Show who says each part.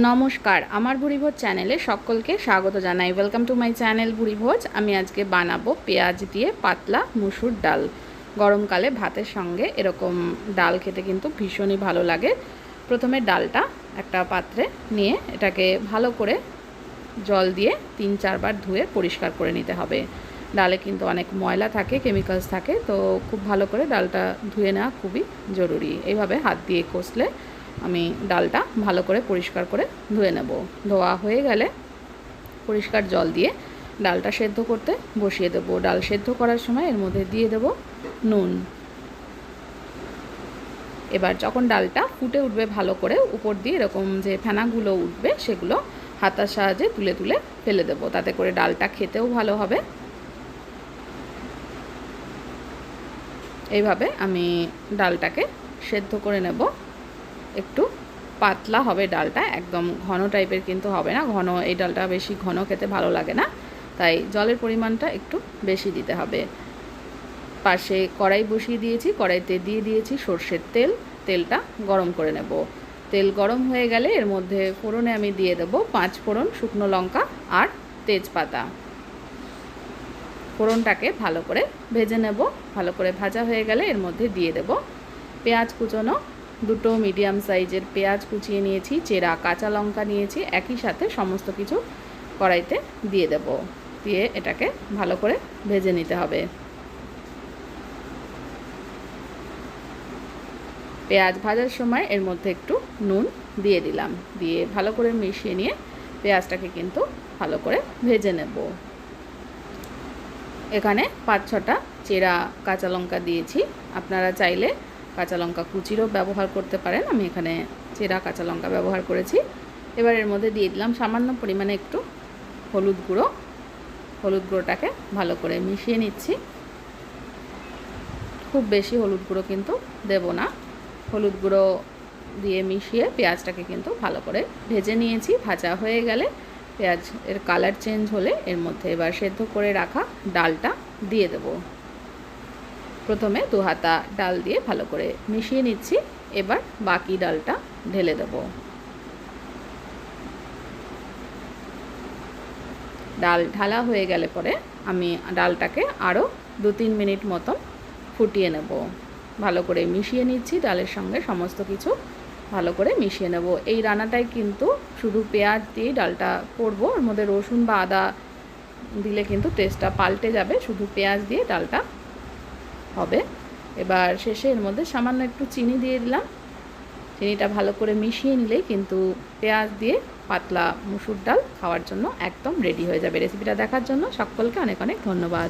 Speaker 1: নমস্কার, আমার ভুরিভোজ চ্যানেলে সকলকে স্বাগত জানাই। Welcome to my channel Bhurivoj. আমি আজকে বানাবো পেঁয়াজ দিয়ে পাতলা মুসুর ডাল। গরমকালে ভাতের সঙ্গে এরকম ডাল খেতে কিন্তু ভীষণই ভালো লাগে। প্রথমে ডালটা একটা পাত্রে নিয়ে এটাকে ভালো করে জল দিয়ে 3-4 বার ধুয়ে পরিষ্কার করে নিতে হবে। ডালে কিন্তু অনেক ময়লা থাকে, কেমিক্যালস থাকে, তো খুব ভালো করে ডালটা ধুয়ে নেওয়া খুবই জরুরি। এইভাবে হাত দিয়ে কষলে আমি ডালটা ভালো করে পরিষ্কার করে ধুয়ে নেব। ধোয়া হয়ে গেলে পরিষ্কার জল দিয়ে ডালটা সেদ্ধ করতে বসিয়ে দেবো। ডাল সেদ্ধ করার সময় এর মধ্যে দিয়ে দেব নুন। এবার যখন ডালটা ফুটে উঠবে ভালো করে, উপর দিয়ে এরকম যে ফেনাগুলো উঠবে সেগুলো হাতার সাহায্যে তুলে তুলে ফেলে দেবো। তাতে করে ডালটা খেতেও ভালো হবে। এইভাবে আমি ডালটাকে সেদ্ধ করে নেব। একটু পাতলা হবে ডালটা, একদম ঘন টাইপের কিন্তু হবে না। এই ডালটা বেশি ঘন খেতে ভালো লাগে না, তাই জলের পরিমাণটা একটু বেশি দিতে হবে। পাশে কড়াই বসিয়ে দিয়েছি, কড়াইতে দিয়ে দিয়েছি সর্ষের তেল। তেলটা গরম করে নেব। তেল গরম হয়ে গেলে এর মধ্যে ফোড়নে আমি দিয়ে দেবো 5 ফোড়ন, শুকনো লঙ্কা আর তেজপাতা। ফোড়নটাকে ভালো করে ভেজে নেব। ভালো করে ভাজা হয়ে গেলে এর মধ্যে দিয়ে দেব পেঁয়াজ কুচোনো। 2 মিডিয়াম সাইজের পেঁয়াজ কুচিয়ে নিয়েছি, চেরা কাঁচা লঙ্কা নিয়েছি, একই সাথে সমস্ত কিছু কড়াইতে দিয়ে দেব। দিয়ে এটাকে ভালো করে ভেজে নিতে হবে। পেঁয়াজ ভাজার সময় এর মধ্যে একটু নুন দিয়ে দিলাম, দিয়ে ভালো করে মিশিয়ে নিয়ে পেঁয়াজটাকে কিন্তু ভালো করে ভেজে নেব। এখানে 5-6টা চেরা কাঁচা লঙ্কা দিয়েছি। আপনারা চাইলে কাঁচা লঙ্কা কুচিরও ব্যবহার করতে পারেন। আমি এখানে চেরা কাঁচা লঙ্কা ব্যবহার করেছি। এবার এর মধ্যে দিয়ে দিলাম সামান্য পরিমাণে একটু হলুদ গুঁড়ো। হলুদ গুঁড়োটাকে ভালো করে মিশিয়ে নিচ্ছি। খুব বেশি হলুদ গুঁড়ো কিন্তু দেব না। হলুদ গুঁড়ো দিয়ে মিশিয়ে পেঁয়াজটাকে কিন্তু ভালো করে ভেজে নিয়েছি। ভাজা হয়ে গেলে পেঁয়াজ এর কালার চেঞ্জ হলে এর মধ্যে এবার সেদ্ধ করে রাখা ডালটা দিয়ে দেব। প্রথমে 2 হাতা ডাল দিয়ে ভালো করে মিশিয়ে নিচ্ছি। এবার বাকি ডালটা ঢেলে দেব। ডাল ঢালা হয়ে গেলে পরে আমি ডালটাকে আরও 2-3 মিনিট মতন ফুটিয়ে নেব। ভালো করে মিশিয়ে নিচ্ছি। ডালের সঙ্গে সমস্ত কিছু ভালো করে মিশিয়ে নেব। এই রান্নাটায় কিন্তু শুধু পেঁয়াজ দিয়ে ডালটা করব, ওর মধ্যে রসুন বা আদা দিলে কিন্তু টেস্টটা পাল্টে যাবে। শুধু পেঁয়াজ দিয়ে ডালটা হবে। এবার শেষে এর মধ্যে সামান্য একটু চিনি দিয়ে দিলাম। চিনিটা ভালো করে মিশিয়ে নিলেই কিন্তু পেঁয়াজ দিয়ে পাতলা মুসুর ডাল খাওয়ার জন্য একদম রেডি হয়ে যাবে। রেসিপিটা দেখার জন্য সকলকে অনেক অনেক ধন্যবাদ।